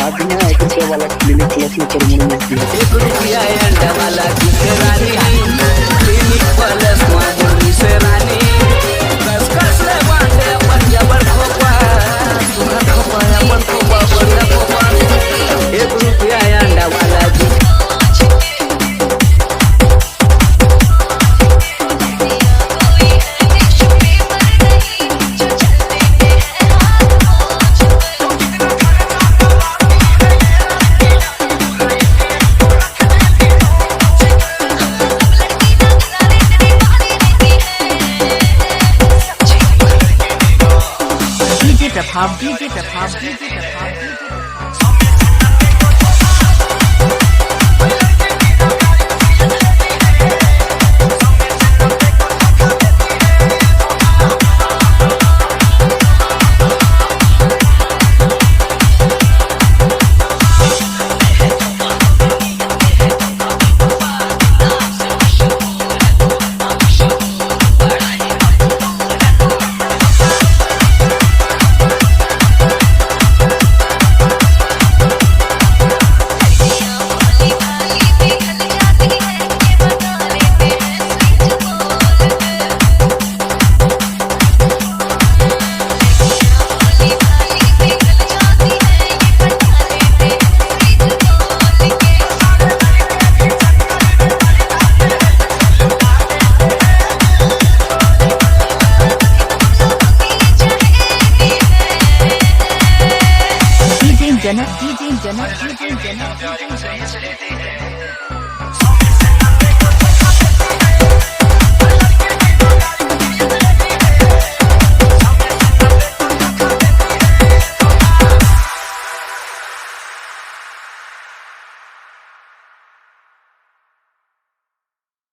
आज ना 1 रुपया वाला क्लिनिक प्लस में परमानेंट मिलती है। 1 रुपया अंडा वाला दूध रानी क्लिनिक प्लस में बोली से रानी कस कस ले बांधे अपन जबर खोपा सुना खोपा अपन खोपा बड़ा खोपा 1 रुपया अंडा वाला दूध जनक